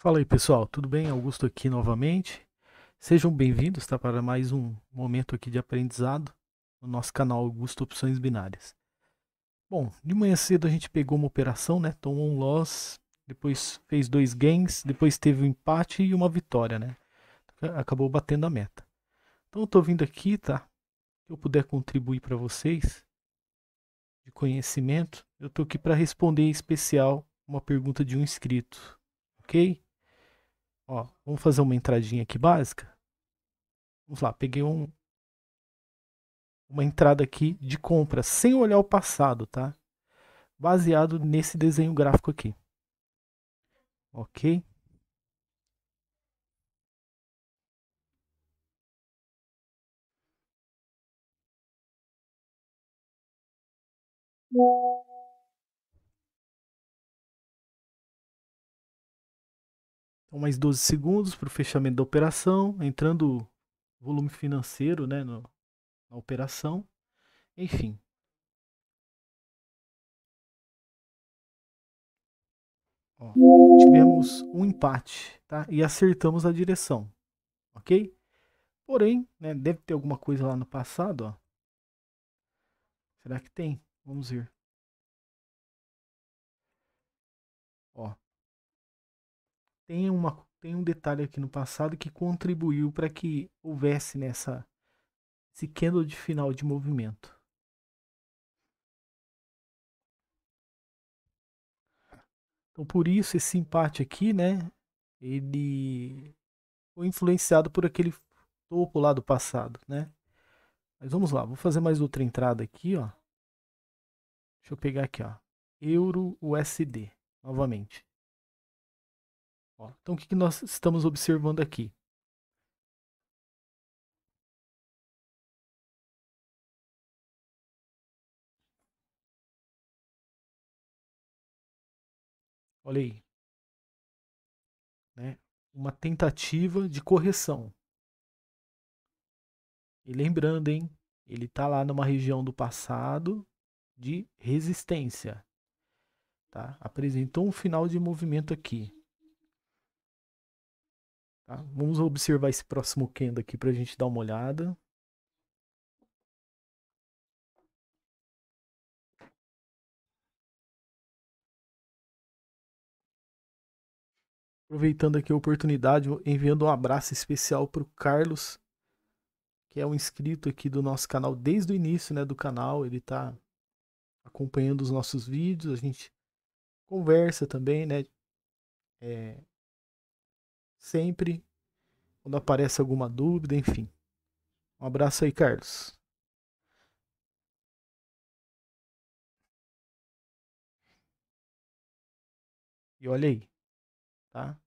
Fala aí, pessoal, tudo bem? Augusto aqui novamente. Sejam bem-vindos, tá, para mais um momento aqui de aprendizado no nosso canal Augusto Opções Binárias. Bom, de manhã cedo a gente pegou uma operação, né? Tomou um loss, depois fez dois gains, depois teve um empate e uma vitória, né? Acabou batendo a meta. Então eu tô vindo aqui, tá? Se eu puder contribuir para vocês de conhecimento, eu tô aqui para responder em especial uma pergunta de um inscrito, ok? Ó, vamos fazer uma entradinha aqui básica. Vamos lá, peguei uma entrada aqui de compra sem olhar o passado, tá? Baseado nesse desenho gráfico aqui. Ok? Então, mais 12 segundos para o fechamento da operação. Entrando volume financeiro, né, na operação. Enfim. Ó, tivemos um empate, tá? E acertamos a direção. Ok? Porém, né, deve ter alguma coisa lá no passado, ó. Será que tem? Vamos ver. Ó, tem um detalhe aqui no passado que contribuiu para que houvesse esse candle de final de movimento. Então, por isso, esse empate aqui, né? Ele foi influenciado por aquele topo lá do passado, né? Mas vamos lá, vou fazer mais outra entrada aqui, ó. Deixa eu pegar aqui, ó. Euro USD, novamente. Ó, então, o que nós estamos observando aqui? Olha aí, né? Uma tentativa de correção. E lembrando, hein? Ele está lá numa região do passado de resistência, tá? Apresentou um final de movimento aqui. Tá? Vamos observar esse próximo candle aqui para a gente dar uma olhada. Aproveitando aqui a oportunidade, enviando um abraço especial para o Carlos, que é um inscrito aqui do nosso canal desde o início, né, do canal. Ele está acompanhando os nossos vídeos, a gente conversa também, né, é, sempre quando aparece alguma dúvida, enfim. Um abraço aí, Carlos. E olha aí, tá?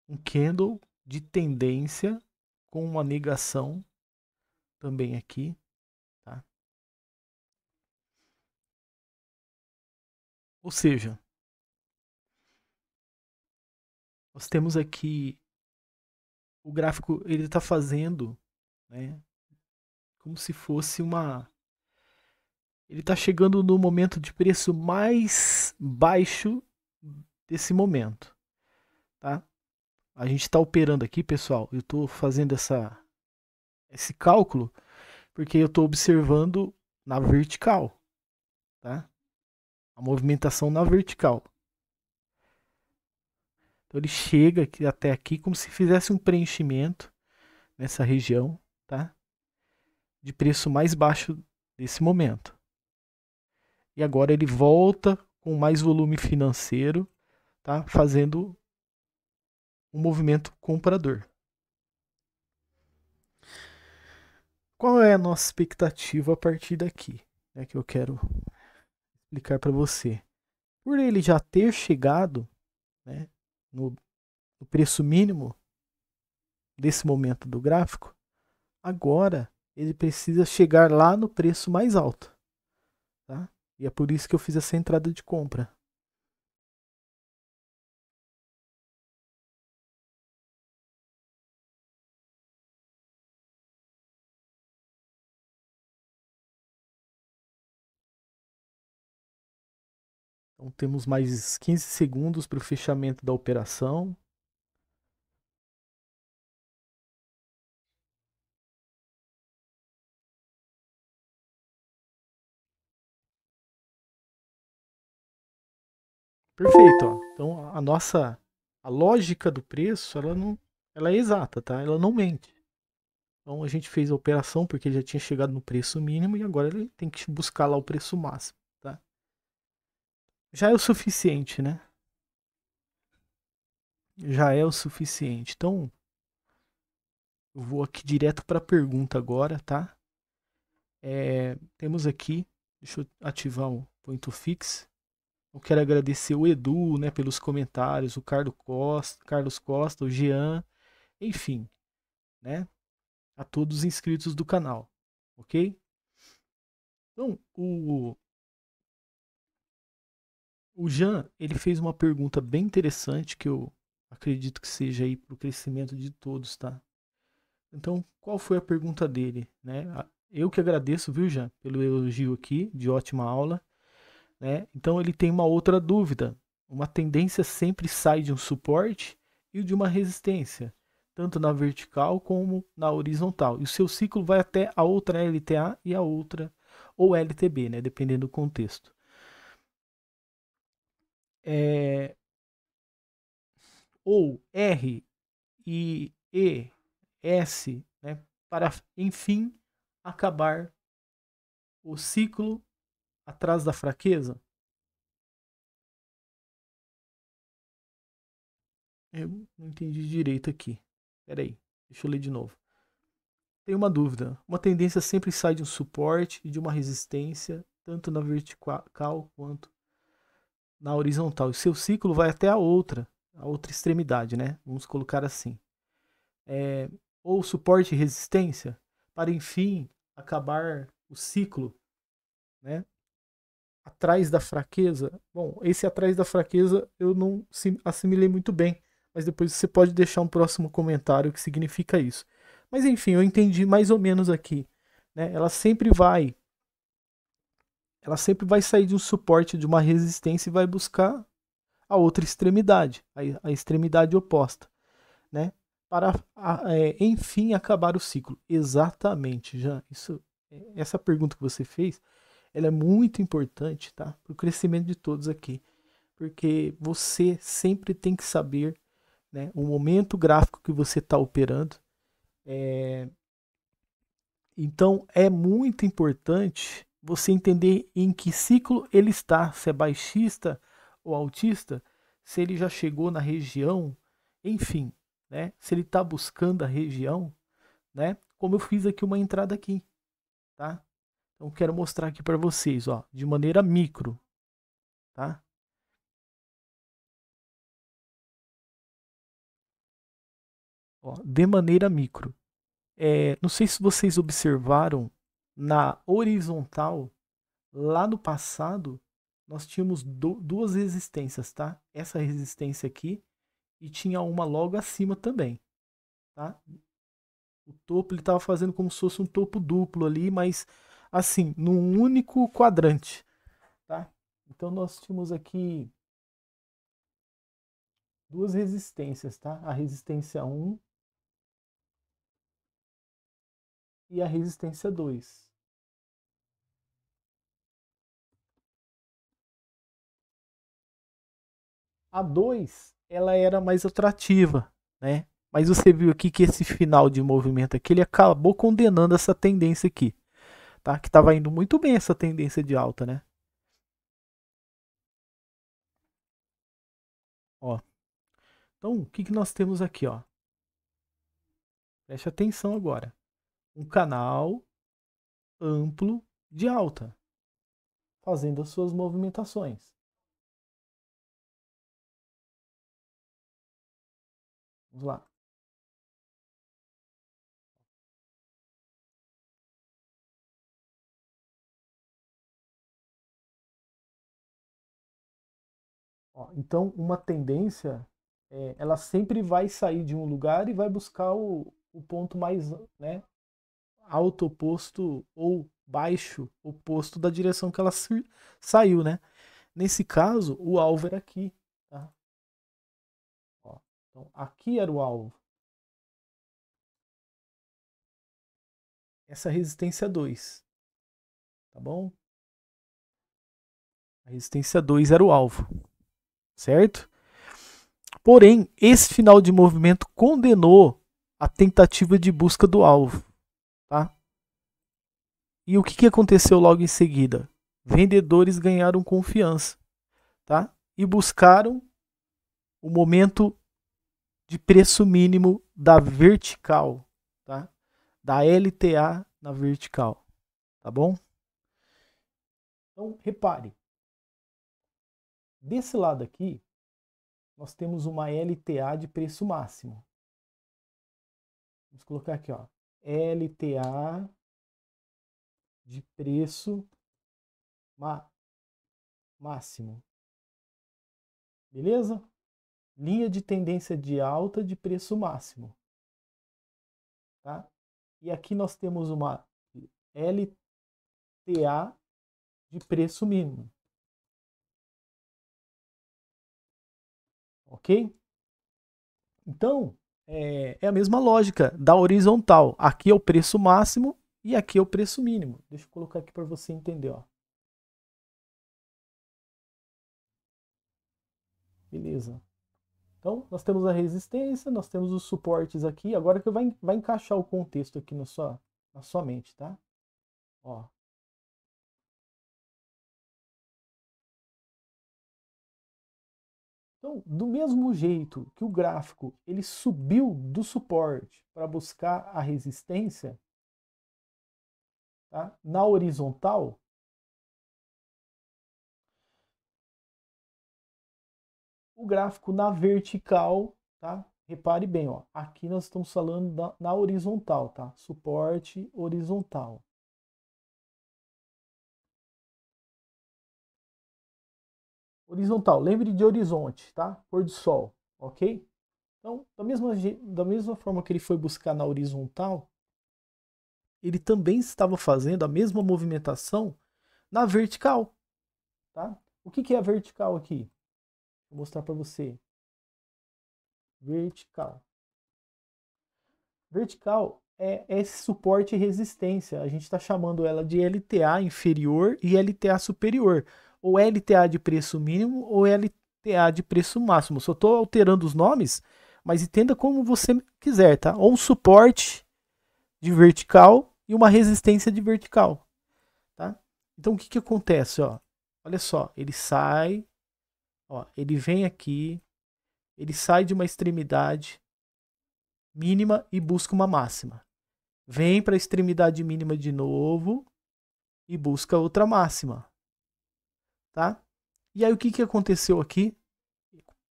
Um candle de tendência com uma negação também aqui, tá? Ou seja, nós temos aqui o gráfico, ele está fazendo, né, como se fosse uma. Ele está chegando no momento de preço mais baixo desse momento, tá? A gente está operando aqui, pessoal. Eu estou fazendo esse cálculo porque eu estou observando na vertical, tá? A movimentação na vertical. Então ele chega aqui, até aqui como se fizesse um preenchimento nessa região, tá? De preço mais baixo desse momento. E agora ele volta com mais volume financeiro, tá? Fazendo um movimento comprador. Qual é a nossa expectativa a partir daqui? É que eu quero explicar para você. Por ele já ter chegado, né, no preço mínimo desse momento do gráfico, agora ele precisa chegar lá no preço mais alto, tá? E é por isso que eu fiz essa entrada de compra. Então temos mais 15 segundos para o fechamento da operação. Perfeito, ó. Então a lógica do preço, ela é exata, tá? Ela não mente. Então a gente fez a operação porque ele já tinha chegado no preço mínimo e agora ele tem que buscar lá o preço máximo, tá? Já é o suficiente, né? Já é o suficiente. Então eu vou aqui direto para a pergunta agora, tá? Temos aqui, deixa eu ativar o Point of Fix. Eu quero agradecer o Edu, né, pelos comentários, o Carlos Costa, o Jean, enfim, né, a todos os inscritos do canal, ok? Então, o Jean, ele fez uma pergunta bem interessante que eu acredito que seja aí para o crescimento de todos, tá? Então, qual foi a pergunta dele, né? Eu que agradeço, viu, Jean, pelo elogio aqui, de ótima aula, né? Então, ele tem uma outra dúvida. Uma tendência sempre sai de um suporte e de uma resistência, tanto na vertical como na horizontal. E o seu ciclo vai até a outra LTA e a outra, ou LTB, né? Dependendo do contexto. É, ou R e E, S, né? Para, enfim, acabar o ciclo atrás da fraqueza. Eu não entendi direito aqui. Peraí, deixa eu ler de novo. Tem uma dúvida. Uma tendência sempre sai de um suporte e de uma resistência, tanto na vertical quanto na horizontal. E seu ciclo vai até a outra extremidade, né? Vamos colocar assim. É, ou suporte e resistência, para enfim acabar o ciclo, né? Atrás da fraqueza. Bom, esse atrás da fraqueza eu não assimilei muito bem, mas depois você pode deixar um próximo comentário que significa isso. Mas enfim, eu entendi mais ou menos aqui, né? Ela sempre vai sair de um suporte, de uma resistência e vai buscar a outra extremidade, a extremidade oposta, né? Para enfim acabar o ciclo. Exatamente, já isso, essa pergunta que você fez, ela é muito importante, tá? Para o crescimento de todos aqui, porque você sempre tem que saber, né, o momento gráfico que você está operando. Então é muito importante você entender em que ciclo ele está, se é baixista ou altista, se ele já chegou na região, enfim, né? Se ele está buscando a região, né? Como eu fiz aqui uma entrada aqui, tá? Então quero mostrar aqui para vocês, ó, de maneira micro, tá? Ó, de maneira micro. Não sei se vocês observaram na horizontal, lá no passado, nós tínhamos duas resistências, tá? Essa resistência aqui e tinha uma logo acima também, tá? O topo ele estava fazendo como se fosse um topo duplo ali, mas assim, num único quadrante, tá? Então nós tínhamos aqui duas resistências, tá? A resistência 1 e a resistência 2. A 2 ela era mais atrativa, né? Mas você viu aqui que esse final de movimento aqui, ele acabou condenando essa tendência aqui, tá? Que estava indo muito bem essa tendência de alta, né? Ó, então, o que, que nós temos aqui, ó? Preste atenção agora. Um canal amplo de alta, fazendo as suas movimentações. Vamos lá. Ó, então, uma tendência, ela sempre vai sair de um lugar e vai buscar o ponto mais, né, alto oposto ou baixo oposto da direção que ela saiu, né? Nesse caso, o alvo era aqui, tá? Ó, então, aqui era o alvo. Essa resistência 2, tá bom? A resistência 2 era o alvo. certo? Porém, esse final de movimento condenou a tentativa de busca do alvo, tá? E o que aconteceu logo em seguida? Vendedores ganharam confiança, tá? E buscaram o momento de preço mínimo da vertical, tá? Da LTA na vertical, tá bom? Então, repare, desse lado aqui, nós temos uma LTA de preço máximo. Vamos colocar aqui, ó, LTA de preço máximo. Beleza? Linha de tendência de alta de preço máximo. Tá? E aqui nós temos uma LTA de preço mínimo. Ok? Então, é a mesma lógica da horizontal. Aqui é o preço máximo e aqui é o preço mínimo. Deixa eu colocar aqui para você entender. Ó. Beleza. Então, nós temos a resistência, nós temos os suportes aqui. Agora que vai encaixar o contexto aqui na sua mente, tá? Ó. Então, do mesmo jeito que o gráfico ele subiu do suporte para buscar a resistência, tá? Na horizontal, o gráfico na vertical, tá? Repare bem, ó, aqui nós estamos falando na horizontal, tá? Suporte horizontal. Horizontal, lembre de horizonte, tá? Pôr do sol, ok? Então, da mesma forma que ele foi buscar na horizontal, ele também estava fazendo a mesma movimentação na vertical, tá? O que é a vertical aqui? Vou mostrar para você. Vertical. Vertical é esse suporte e resistência. A gente está chamando ela de LTA inferior e LTA superior. Ou LTA de preço mínimo ou LTA de preço máximo. Só estou alterando os nomes, mas entenda como você quiser, tá? Ou um suporte de vertical e uma resistência de vertical, tá? Então o que acontece, ó? Olha só, ele sai, ó, ele vem aqui, ele sai de uma extremidade mínima e busca uma máxima. Vem para a extremidade mínima de novo e busca outra máxima, tá? E aí o que aconteceu aqui?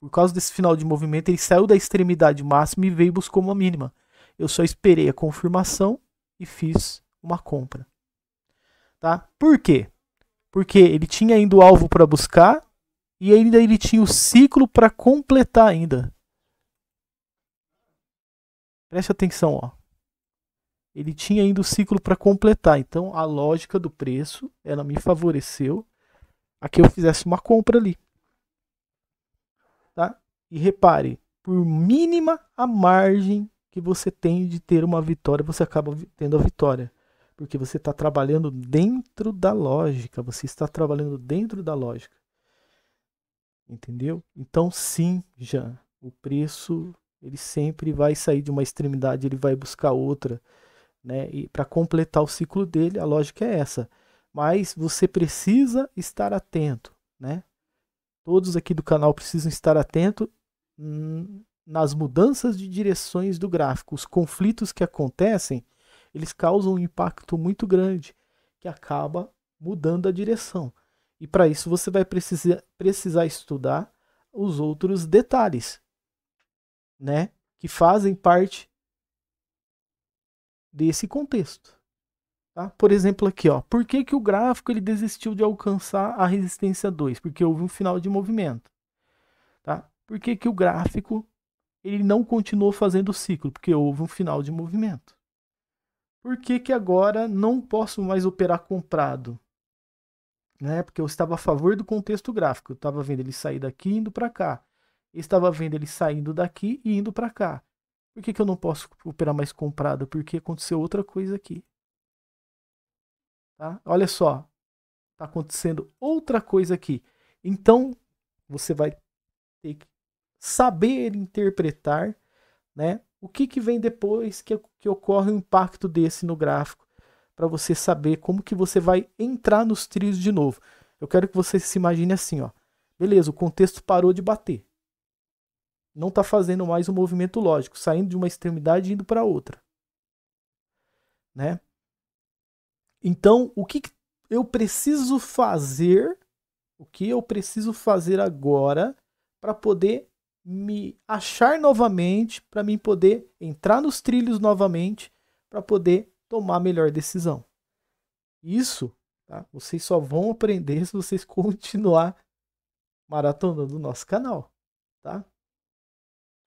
Por causa desse final de movimento, ele saiu da extremidade máxima e veio e buscou uma mínima. Eu só esperei a confirmação e fiz uma compra, tá? Por quê? Porque ele tinha ainda o alvo para buscar e ainda ele tinha o ciclo para completar ainda. Preste atenção, ó. Ele tinha ainda o ciclo para completar. Então a lógica do preço, ela me favoreceu a que eu fizesse uma compra ali. Tá? E repare, por mínima a margem que você tem de ter uma vitória, você acaba tendo a vitória. Porque você está trabalhando dentro da lógica. Você está trabalhando dentro da lógica. Entendeu? Então sim, Jean, o preço ele sempre vai sair de uma extremidade, ele vai buscar outra, né? E para completar o ciclo dele, a lógica é essa. Mas você precisa estar atento, né? Todos aqui do canal precisam estar atentos nas mudanças de direções do gráfico. Os conflitos que acontecem, eles causam um impacto muito grande, que acaba mudando a direção. E para isso você vai precisar estudar os outros detalhes, né, que fazem parte desse contexto. Tá? Por exemplo, aqui, ó, por que o gráfico ele desistiu de alcançar a resistência 2? Porque houve um final de movimento. Tá? Por que o gráfico ele não continuou fazendo o ciclo? Porque houve um final de movimento. Por que agora não posso mais operar comprado? Né? Porque eu estava a favor do contexto gráfico. Eu estava vendo ele sair daqui e indo para cá. Eu estava vendo ele saindo daqui e indo para cá. Por que eu não posso operar mais comprado? Porque aconteceu outra coisa aqui. Tá? Olha só. Está acontecendo outra coisa aqui. Então, você vai ter que saber interpretar, né? O que vem depois que ocorre o impacto desse no gráfico, para você saber como que você vai entrar nos trilhos de novo. Eu quero que você se imagine assim, ó. Beleza, o contexto parou de bater. Não está fazendo mais um movimento lógico, saindo de uma extremidade e indo para outra, né? Então, o que eu preciso fazer? O que eu preciso fazer agora para poder me achar novamente, para mim poder entrar nos trilhos novamente, para poder tomar a melhor decisão? Isso, tá? Vocês só vão aprender se vocês continuar maratonando o nosso canal, tá?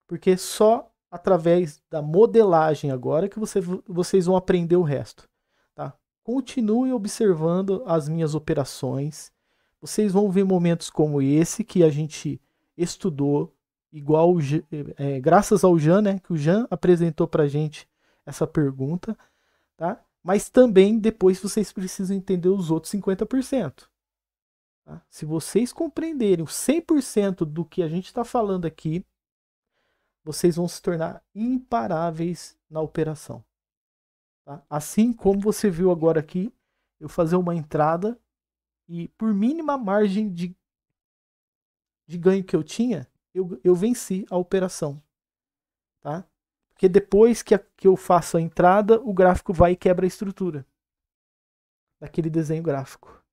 Porque só através da modelagem agora que vocês vão aprender o resto, tá? Continuem observando as minhas operações. Vocês vão ver momentos como esse que a gente estudou, igual graças ao Jean, né? Que o Jean apresentou pra gente essa pergunta, tá? Mas também depois vocês precisam entender os outros 50%. Tá? Se vocês compreenderem o 100% do que a gente está falando aqui, vocês vão se tornar imparáveis na operação. Tá? Assim como você viu agora aqui, eu fazer uma entrada e por mínima margem de ganho que eu tinha, eu venci a operação. Tá? Porque depois que eu faço a entrada, o gráfico vai e quebra a estrutura daquele desenho gráfico.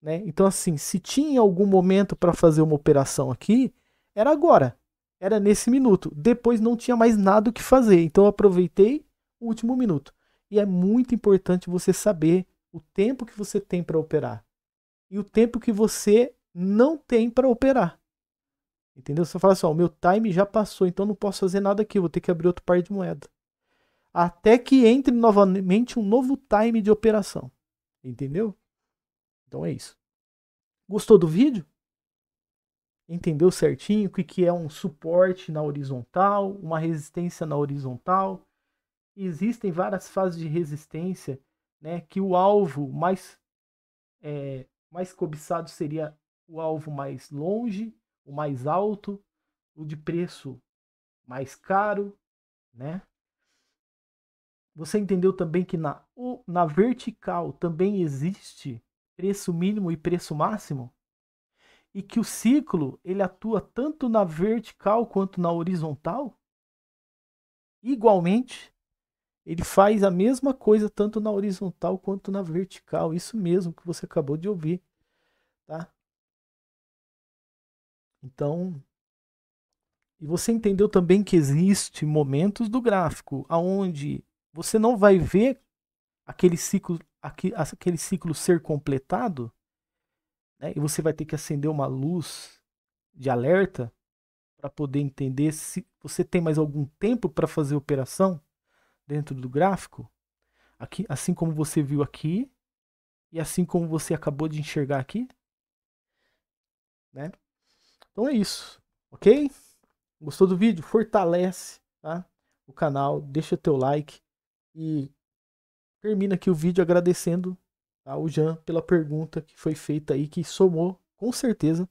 Né? Então, assim, se tinha algum momento para fazer uma operação aqui, era agora. Era nesse minuto. Depois não tinha mais nada o que fazer. Então eu aproveitei o último minuto. E é muito importante você saber o tempo que você tem para operar. E o tempo que você não tem para operar. Entendeu? Você fala assim, ó, o meu time já passou, então não posso fazer nada aqui. Vou ter que abrir outro par de moeda. Até que entre novamente um novo time de operação. Entendeu? Então é isso. Gostou do vídeo? Entendeu certinho o que é um suporte na horizontal, uma resistência na horizontal? Existem várias fases de resistência, né? Que o alvo mais cobiçado seria o alvo mais longe, o mais alto, o de preço mais caro, né? Você entendeu também que na vertical também existe preço mínimo e preço máximo? E que o ciclo ele atua tanto na vertical quanto na horizontal? Igualmente, ele faz a mesma coisa tanto na horizontal quanto na vertical. Isso mesmo que você acabou de ouvir, tá? Então, e você entendeu também que existe momentos do gráfico aonde você não vai ver aquele ciclo ser completado, né? E você vai ter que acender uma luz de alerta para poder entender se você tem mais algum tempo para fazer a operação dentro do gráfico, aqui, assim como você viu aqui e assim como você acabou de enxergar aqui, né? Então é isso, ok? Gostou do vídeo? Fortalece, tá? O canal, deixa teu like e termina aqui o vídeo agradecendo ao Jean pela pergunta que foi feita aí, que somou com certeza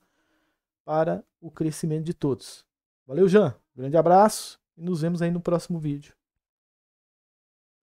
para o crescimento de todos. Valeu, Jean. Grande abraço e nos vemos aí no próximo vídeo.